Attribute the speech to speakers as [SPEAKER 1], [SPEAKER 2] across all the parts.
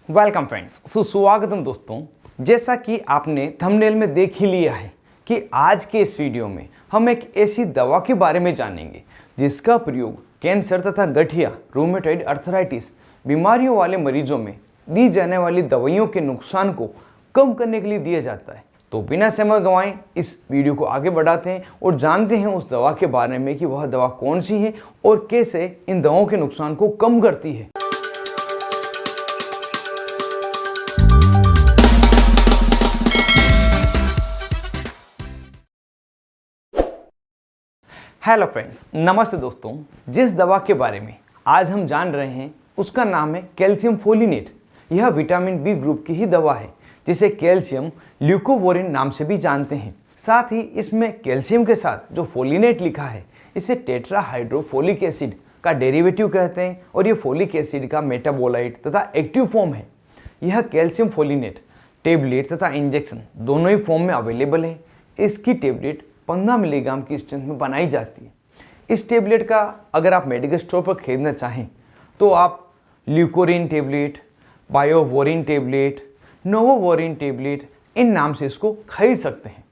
[SPEAKER 1] Welcome friends, सुस्वागतम दोस्तों। जैसा कि आपने थंबनेल में देख ही लिया है कि आज के इस वीडियो में हम एक ऐसी दवा के बारे में जानेंगे जिसका प्रयोग कैंसर तथा गठिया, रूमेटॉइड अर्थराइटिस बीमारियों वाले मरीजों में दी जाने वाली दवाइयों के नुकसान को कम करने के लिए दिया जाता है। तो बिना समय गंवाएं इस वीडियो को आगे बढ़ाते हैं और जानते हैं उस दवा के बारे में कि वह दवा कौन सी है और कैसे इन दवाओं के नुकसान को कम करती है। हेलो फ्रेंड्स, नमस्ते दोस्तों। जिस दवा के बारे में आज हम जान रहे हैं उसका नाम है कैल्शियम फोलिनेट। यह विटामिन बी ग्रुप की ही दवा है जिसे कैल्शियम ल्यूकोवोरिन नाम से भी जानते हैं। साथ ही इसमें कैल्शियम के साथ जो फोलिनेट लिखा है इसे टेट्राहाइड्रोफोलिक एसिड का डेरिवेटिव कहते हैं और यह फोलिक एसिड का मेटाबोलाइट तथा एक्टिव फॉर्म है। यह कैल्शियम फोलिनेट टेबलेट तथा इंजेक्शन दोनों ही फॉर्म में अवेलेबल है। इसकी टेबलेट 15 मिलीग्राम की स्ट्रेंथ में बनाई जाती है। इस टेबलेट का अगर आप मेडिकल स्टोर पर खरीदना चाहें तो आप ल्यूकोरिन टेबलेट, बायोवोरिन टेबलेट, नोवोवोरिन टेबलेट इन नाम से इसको खरीद सकते हैं।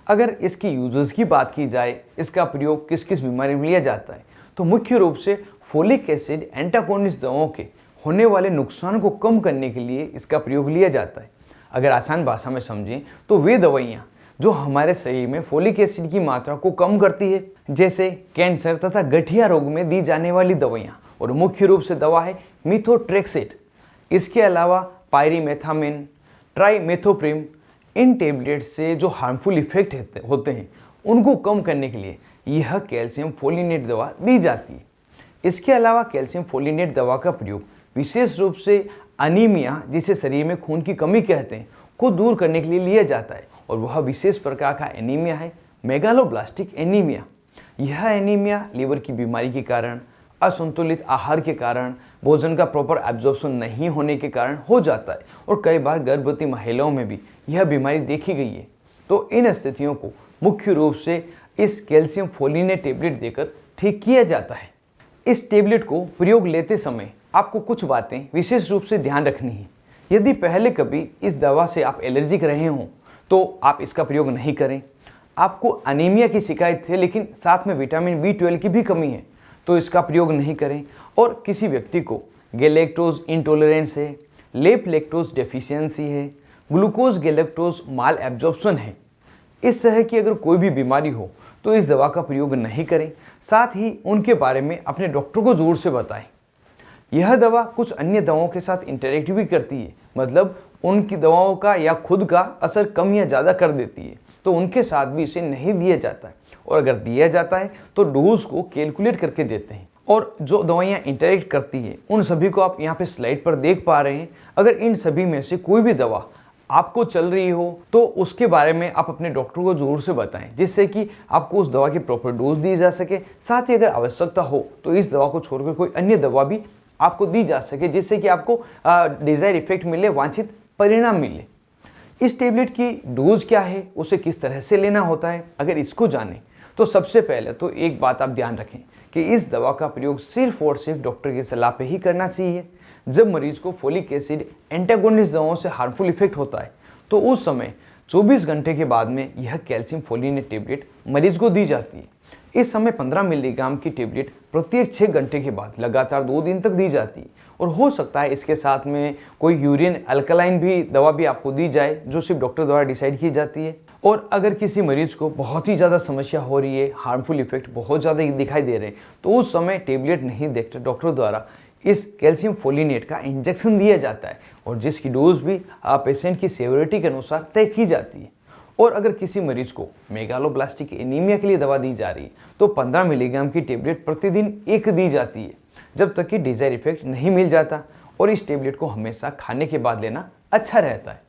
[SPEAKER 1] अगर इसकी यूजेस की बात की जाए, इसका प्रयोग किस किस बीमारी में लिया जाता है, तो मुख्य रूप से फोलिक एसिड एंटागोनिस्ट दवाओं के होने वाले नुकसान को कम करने के लिए इसका प्रयोग लिया जाता है। अगर आसान भाषा में समझें तो वे दवाइयाँ जो हमारे शरीर में फोलिक एसिड की मात्रा को कम करती है, जैसे कैंसर तथा गठिया रोग में दी जाने वाली दवाइयाँ, और मुख्य रूप से दवा है मिथोट्रेक्सेट। इसके अलावा पायरिमेथामिन, ट्राइमेथोप्रिम इन टेबलेट से जो हार्मफुल इफेक्ट होते हैं उनको कम करने के लिए यह कैल्शियम फोलिनेट दवा दी जाती है। इसके अलावा कैल्शियम फोलिनेट दवा का प्रयोग विशेष रूप से अनीमिया, जिसे शरीर में खून की कमी कहते हैं, को दूर करने के लिए लिया जाता है और वह विशेष प्रकार का एनीमिया है मेगालोब्लास्टिक एनीमिया। यह एनीमिया लीवर की बीमारी के कारण, असंतुलित आहार के कारण, भोजन का प्रॉपर एब्जॉर्प्शन नहीं होने के कारण हो जाता है और कई बार गर्भवती महिलाओं में भी यह बीमारी देखी गई है। तो इन स्थितियों को मुख्य रूप से इस कैल्शियम फोलिनेट टेबलेट देकर ठीक किया जाता है। इस टेबलेट को प्रयोग लेते समय आपको कुछ बातें विशेष रूप से ध्यान रखनी है। यदि पहले कभी इस दवा से आप एलर्जिक रहे हों तो आप इसका प्रयोग नहीं करें। आपको अनीमिया की शिकायत है लेकिन साथ में विटामिन बी12 की भी कमी है तो इसका प्रयोग नहीं करें। और किसी व्यक्ति को गैलेक्टोज इंटॉलरेंस है, लेप लैक्टोज डेफिशिएंसी है, ग्लूकोज गैलेक्टोज माल एब्जॉर्प्शन है, इस तरह की अगर कोई भी बीमारी हो तो इस दवा का प्रयोग नहीं करें। साथ ही उनके बारे में अपने डॉक्टर को ज़रूर से बताएं। यह दवा कुछ अन्य दवाओं के साथ इंटरेक्ट भी करती है, मतलब उनकी दवाओं का या खुद का असर कम या ज़्यादा कर देती है, तो उनके साथ भी इसे नहीं दिया जाता है और अगर दिया जाता है तो डोज को कैलकुलेट करके देते हैं। और जो दवाइयाँ इंटरेक्ट करती है उन सभी को आप यहाँ पे स्लाइड पर देख पा रहे हैं। अगर इन सभी में से कोई भी दवा आपको चल रही हो तो उसके बारे में आप अपने डॉक्टर को ज़रूर से बताएं, जिससे कि आपको उस दवा की प्रॉपर डोज दी जा सके। साथ ही अगर आवश्यकता हो तो इस दवा को छोड़कर कोई अन्य दवा भी आपको दी जा सके, जिससे कि आपको डिज़ायर इफेक्ट मिले, वांछित परिणाम मिले। इस टेबलेट की डोज क्या है, उसे किस तरह से लेना होता है, अगर इसको जानें तो सबसे पहले तो एक बात आप ध्यान रखें कि इस दवा का प्रयोग सिर्फ और सिर्फ डॉक्टर की सलाह पे ही करना चाहिए। जब मरीज को फोलिक एसिड एंटागोनिस्ट दवाओं से हार्मफुल इफेक्ट होता है तो उस समय 24 घंटे के बाद में यह कैल्शियम फोलिनेट टेबलेट मरीज को दी जाती है। इस समय 15 मिलीग्राम की टेबलेट प्रत्येक 6 घंटे के बाद लगातार 2 दिन तक दी जाती है और हो सकता है इसके साथ में कोई यूरिन अल्कलाइन भी दवा भी आपको दी जाए, जो सिर्फ डॉक्टर द्वारा डिसाइड की जाती है। और अगर किसी मरीज को बहुत ही ज़्यादा समस्या हो रही है, हार्मफुल इफेक्ट बहुत ज़्यादा दिखाई दे रहे हैं, तो उस समय टेबलेट नहीं देखते डॉक्टर द्वारा इस कैल्शियम फोलिनेट का इंजेक्शन दिया जाता है और जिसकी डोज भी पेशेंट की सेवरिटी के अनुसार तय की जाती है। और अगर किसी मरीज को मेगालोब्लास्टिक एनीमिया के लिए दवा दी जा रही है तो 15 मिलीग्राम की टेबलेट प्रतिदिन एक दी जाती है जब तक कि डिजायर इफेक्ट नहीं मिल जाता, और इस टेबलेट को हमेशा खाने के बाद लेना अच्छा रहता है।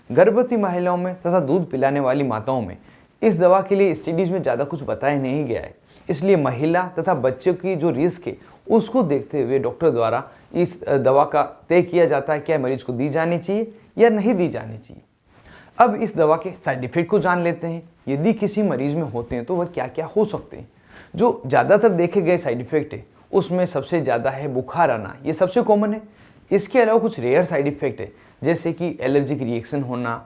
[SPEAKER 1] गर्भवती महिलाओं में तथा दूध पिलाने वाली माताओं में इस दवा के लिए स्टडीज में ज़्यादा कुछ बताया नहीं गया है, इसलिए महिला तथा बच्चों की जो रिस्क है उसको देखते हुए डॉक्टर द्वारा इस दवा का तय किया जाता है क्या मरीज को दी जानी चाहिए या नहीं दी जानी चाहिए। अब इस दवा के साइड इफेक्ट को जान लेते हैं। यदि किसी मरीज में होते हैं तो वह क्या क्या हो सकते हैं। जो ज़्यादातर देखे गए साइड इफेक्ट है उसमें सबसे ज़्यादा है बुखार आना, ये सबसे कॉमन है। इसके अलावा कुछ रेयर साइड इफ़ेक्ट है, जैसे कि एलर्जिक रिएक्शन होना,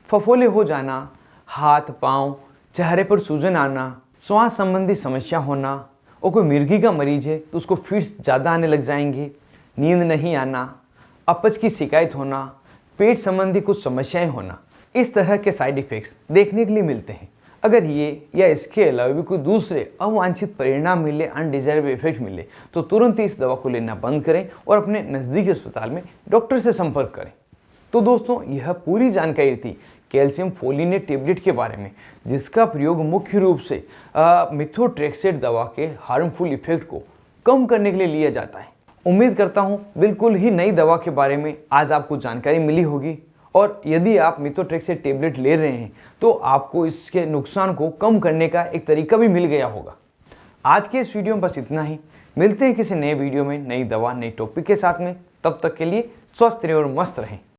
[SPEAKER 1] फफोले हो जाना, हाथ पाँव चेहरे पर सूजन आना, श्वास संबंधी समस्या होना, और कोई मिर्गी का मरीज है तो उसको फिट्स ज़्यादा आने लग जाएंगे, नींद नहीं आना, अपच की शिकायत होना, पेट संबंधी कुछ समस्याएं होना। इस तरह के साइड इफ़ेक्ट्स देखने के लिए मिलते हैं। अगर ये या इसके अलावा भी कोई दूसरे अवांछित परिणाम मिले, अनडिजायरेबल इफेक्ट मिले, तो तुरंत ही इस दवा को लेना बंद करें और अपने नज़दीकी अस्पताल में डॉक्टर से संपर्क करें। तो दोस्तों, यह पूरी जानकारी थी कैल्शियम फोलिनेट टेबलेट के बारे में, जिसका प्रयोग मुख्य रूप से मिथोट्रेक्सेट दवा के हार्मफुल इफेक्ट को कम करने के लिए लिया जाता है। उम्मीद करता हूँ बिल्कुल ही नई दवा के बारे में आज आपको जानकारी मिली होगी, और यदि आप मिथोट्रेक्सेट टेबलेट ले रहे हैं तो आपको इसके नुकसान को कम करने का एक तरीका भी मिल गया होगा। आज के इस वीडियो में बस इतना ही। मिलते हैं किसी नए वीडियो में, नई दवा, नई टॉपिक के साथ में। तब तक के लिए स्वस्थ रहें और मस्त रहें।